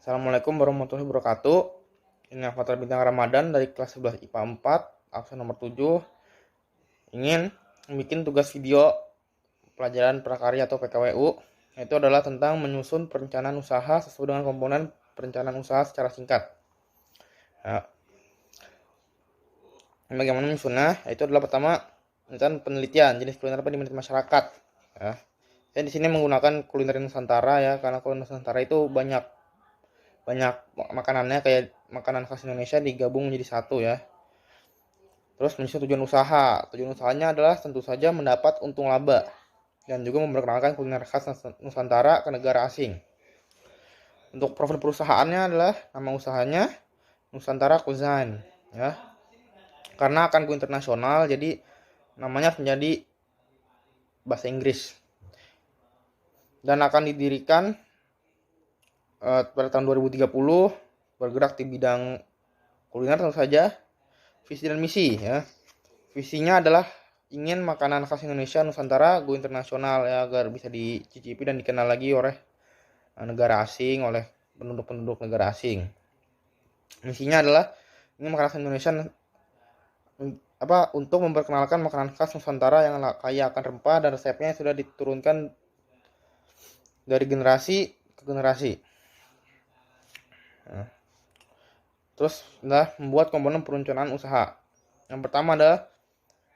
Assalamualaikum warahmatullahi wabarakatuh. Ini Avatar Bintang Ramadan dari kelas 11 IPA 4, absen nomor 7. Ingin bikin tugas video pelajaran prakarya atau PKWU. Itu adalah tentang menyusun perencanaan usaha sesuai dengan komponen perencanaan usaha secara singkat. Nah, bagaimana menyusunnya? Itu adalah pertama, tentang penelitian jenis kuliner apa diminati masyarakat. Ya. Saya di sini menggunakan kuliner Nusantara ya, karena kuliner Nusantara itu banyak makanannya, kayak makanan khas Indonesia digabung menjadi satu ya. Terus menyusun tujuan usaha. Tujuan usahanya adalah tentu saja mendapat untung laba dan juga memperkenalkan kuliner khas Nusantara ke negara asing. Untuk profil perusahaannya adalah nama usahanya Nusantara Cuisine ya. Karena akan go internasional, jadi namanya menjadi bahasa Inggris. Dan akan didirikan pada tahun 2030, bergerak di bidang kuliner tentu saja. Visi dan misi ya. Visinya adalah ingin makanan khas Indonesia Nusantara go internasional ya, agar bisa dicicipi dan dikenal lagi oleh negara asing, oleh penduduk-penduduk negara asing. Misinya adalah ingin makanan khas Indonesia untuk memperkenalkan makanan khas Nusantara yang kaya akan rempah dan resepnya sudah diturunkan dari generasi ke generasi. Terus adalah membuat komponen perencanaan usaha. Yang pertama adalah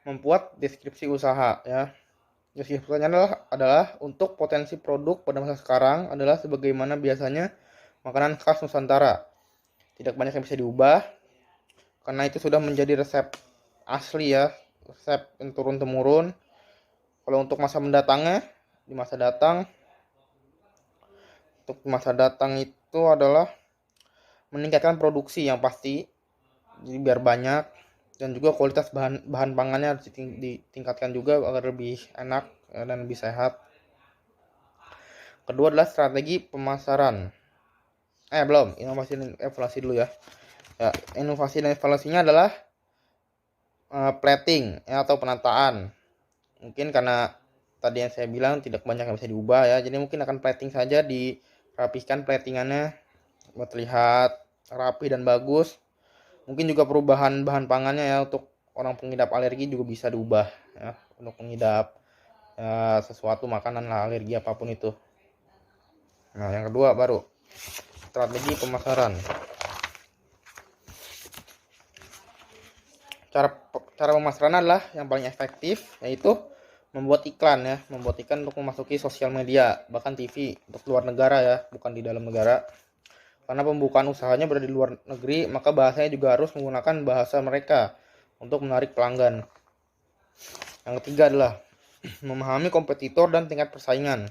membuat deskripsi usaha ya. Deskripsi usahanya adalah untuk potensi produk pada masa sekarang adalah sebagaimana biasanya makanan khas Nusantara. Tidak banyak yang bisa diubah karena itu sudah menjadi resep asli ya, resep yang turun temurun. Kalau untuk masa mendatangnya, di masa datang, untuk masa datang itu adalah meningkatkan produksi yang pasti, jadi biar banyak, dan juga kualitas bahan pangannya harus ditingkatkan juga agar lebih enak dan lebih sehat. Kedua adalah strategi pemasaran. Belum, inovasi dan evaluasi dulu ya. Inovasi dan evaluasinya adalah plating ya, atau penataan. Mungkin karena tadi yang saya bilang tidak banyak yang bisa diubah ya, jadi mungkin akan plating saja, dirapikan platingannya buat terlihat rapi dan bagus. Mungkin juga perubahan bahan pangannya ya, untuk orang pengidap alergi juga bisa diubah ya, untuk pengidap sesuatu makanan lah, alergi apapun itu. Nah, yang kedua baru strategi pemasaran. Cara pemasaran adalah yang paling efektif, yaitu membuat iklan ya, membuat iklan untuk memasuki sosial media, bahkan TV untuk luar negara ya, bukan di dalam negara. Karena pembukaan usahanya berada di luar negeri, maka bahasanya juga harus menggunakan bahasa mereka untuk menarik pelanggan. Yang ketiga adalah memahami kompetitor dan tingkat persaingan.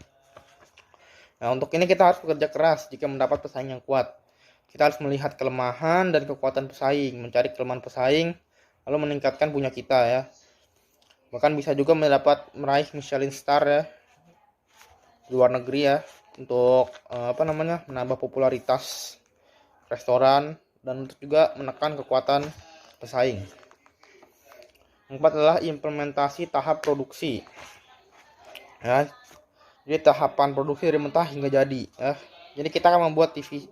Nah, untuk ini kita harus bekerja keras jika mendapat pesaing yang kuat. Kita harus melihat kelemahan dan kekuatan pesaing, mencari kelemahan pesaing, lalu meningkatkan punya kita ya. Bahkan bisa juga meraih Michelin Star ya, di luar negeri ya, untuk menambah popularitas restoran dan untuk juga menekan kekuatan pesaing. Yang keempat adalah implementasi tahap produksi ya. Jadi tahapan produksi dari mentah hingga jadi ya. Jadi kita akan membuat TV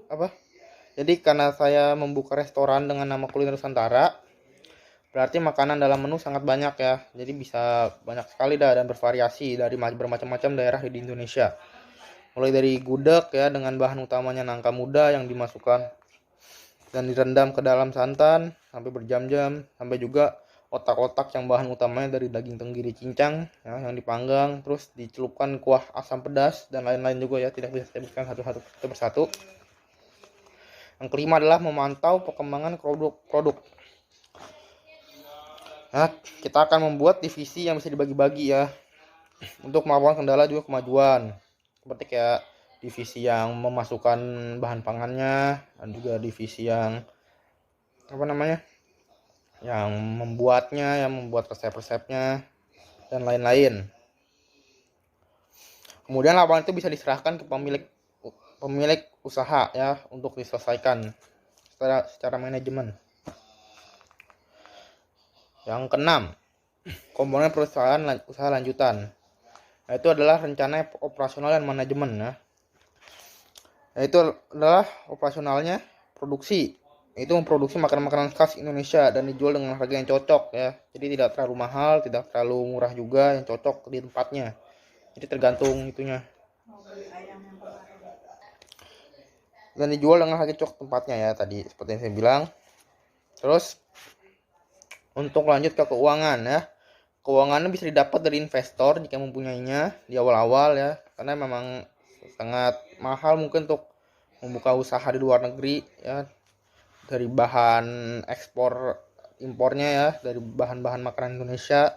jadi karena saya membuka restoran dengan nama Kuliner Nusantara, berarti makanan dalam menu sangat banyak ya. Jadi bisa banyak sekali dan bervariasi dari bermacam-macam daerah di Indonesia. Mulai dari gudeg ya, dengan bahan utamanya nangka muda yang dimasukkan dan direndam ke dalam santan sampai berjam-jam, sampai juga otak-otak yang bahan utamanya dari daging tenggiri cincang ya, yang dipanggang, terus dicelupkan kuah asam pedas dan lain-lain juga ya, tidak bisa saya sebutkan satu persatu. Yang kelima adalah memantau perkembangan produk. Nah, kita akan membuat divisi yang bisa dibagi-bagi ya, untuk melawan kendala juga kemajuan. Seperti kayak divisi yang memasukkan bahan pangannya, dan juga divisi yang yang membuatnya, yang membuat resep-resepnya dan lain-lain. Kemudian laporan itu bisa diserahkan ke pemilik usaha ya, untuk diselesaikan secara manajemen. Yang keenam, komponen perusahaan usaha lanjutan. Nah, itu adalah rencana operasional dan manajemen ya. Yaitu adalah operasionalnya produksi. Itu memproduksi makanan-makanan khas Indonesia dan dijual dengan harga yang cocok ya. Jadi tidak terlalu mahal, tidak terlalu murah juga, yang cocok di tempatnya. Jadi tergantung itunya. Dan dijual dengan harga cocok tempatnya ya tadi seperti yang saya bilang. Terus untuk lanjut ke keuangan ya. Keuangannya bisa didapat dari investor jika mempunyainya di awal-awal ya. Karena memang sangat mahal mungkin untuk membuka usaha di luar negeri ya, dari bahan ekspor impornya ya, dari bahan-bahan makanan Indonesia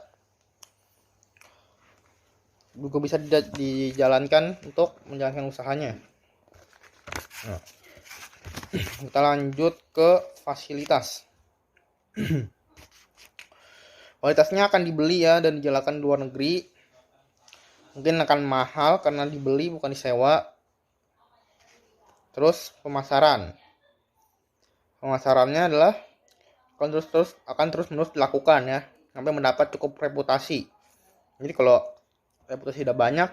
juga bisa dijalankan untuk menjalankan usahanya. Nah, kita lanjut ke fasilitas. Kualitasnya akan dibeli ya dan dijalankan di luar negeri. Mungkin akan mahal karena dibeli bukan disewa. Terus pemasaran. Pemasarannya adalah akan terus-menerus dilakukan ya sampai mendapat cukup reputasi. Jadi kalau reputasi sudah banyak,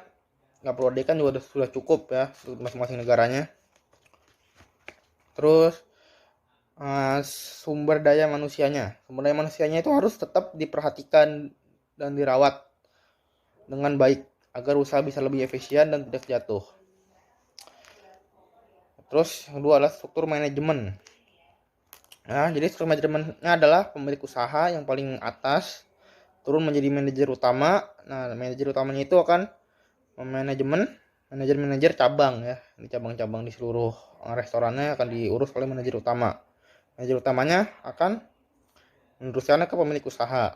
nggak perlu dekan juga sudah cukup ya untuk masing-masing negaranya. Terus sumber daya manusianya itu harus tetap diperhatikan dan dirawat dengan baik agar usaha bisa lebih efisien dan tidak jatuh. Terus yang kedua adalah struktur manajemen. Nah, jadi struktur manajemennya adalah pemilik usaha yang paling atas turun menjadi manajer utama. Nah, manajer utamanya itu akan memanajemen manajer cabang ya. Di cabang-cabang di seluruh restorannya akan diurus oleh manajer utama. Manajer utamanya akan meneruskannya ke pemilik usaha.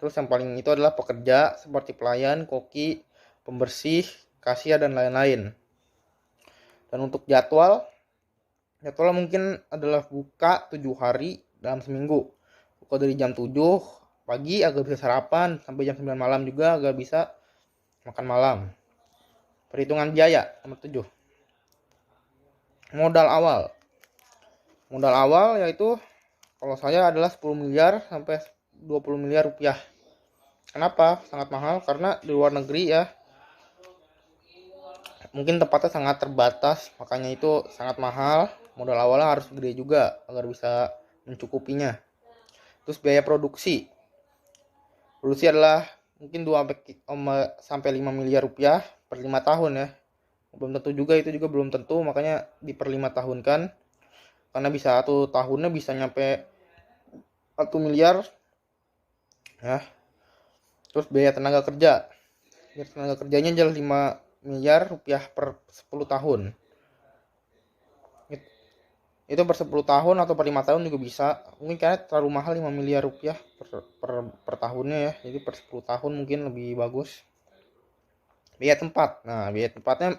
Terus yang paling itu adalah pekerja seperti pelayan, koki, pembersih, kasir dan lain-lain. Dan untuk jadwalnya mungkin adalah buka 7 hari dalam seminggu. Buka dari jam 7 pagi agar bisa sarapan sampai jam 9 malam juga agar bisa makan malam. Perhitungan biaya nomor 7. Modal awal yaitu kalau saya adalah 10 miliar sampai 20 miliar rupiah. Kenapa? Sangat mahal karena di luar negeri ya mungkin tempatnya sangat terbatas, makanya itu sangat mahal. Modal awalnya harus gede juga agar bisa mencukupinya. Terus biaya produksi adalah mungkin 2 sampai 5 miliar rupiah per 5 tahun ya. Belum tentu juga, itu juga belum tentu, makanya diper 5 tahun kan. Karena bisa 1 tahunnya bisa nyampe 1 miliar ya. Terus biaya tenaga kerja. Biaya tenaga kerjanya adalah 5 miliar rupiah per 10 tahun. Itu per 10 tahun atau per 5 tahun juga bisa. Mungkin karena terlalu mahal 5 miliar rupiah per tahunnya ya. Jadi per 10 tahun mungkin lebih bagus. Biaya tempat. Nah, biaya tempatnya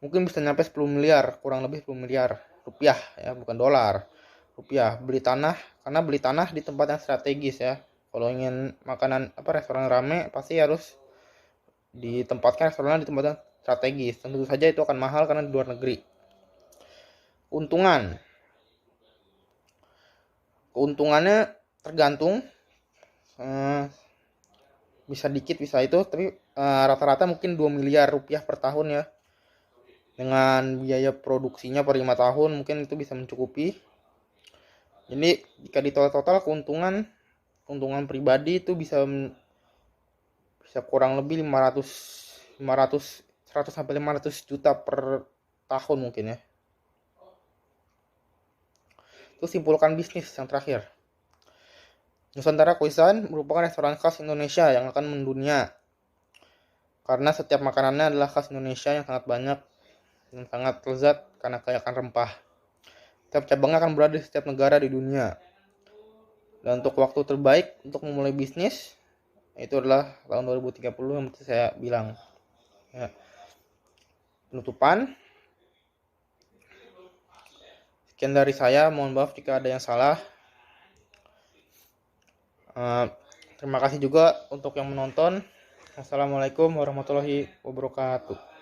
mungkin bisa nyampe 10 miliar, kurang lebih 10 miliar rupiah ya, bukan dolar. Rupiah. Beli tanah, karena beli tanah di tempat yang strategis ya. Kalau ingin makanan restoran rame pasti harus ditempatkan restoran di tempat yang strategis. Tentu saja itu akan mahal karena di luar negeri. Keuntungannya tergantung, bisa dikit bisa itu, tapi rata-rata mungkin 2 miliar rupiah per tahun ya. Dengan biaya produksinya per 5 tahun mungkin itu bisa mencukupi. Jadi jika di total keuntungan pribadi itu bisa kurang lebih 100 sampai 500 juta per tahun mungkin ya. Itu simpulkan bisnis yang terakhir. Nusantara Cuisine merupakan restoran khas Indonesia yang akan mendunia. Karena setiap makanannya adalah khas Indonesia yang sangat banyak dan sangat lezat karena kaya akan rempah. Setiap cabangnya akan berada di setiap negara di dunia. Dan untuk waktu terbaik untuk memulai bisnis itu adalah tahun 2030 yang saya bilang. Ya. Penutupan. Sekian dari saya, mohon maaf jika ada yang salah. Terima kasih juga untuk yang menonton. Assalamualaikum warahmatullahi wabarakatuh.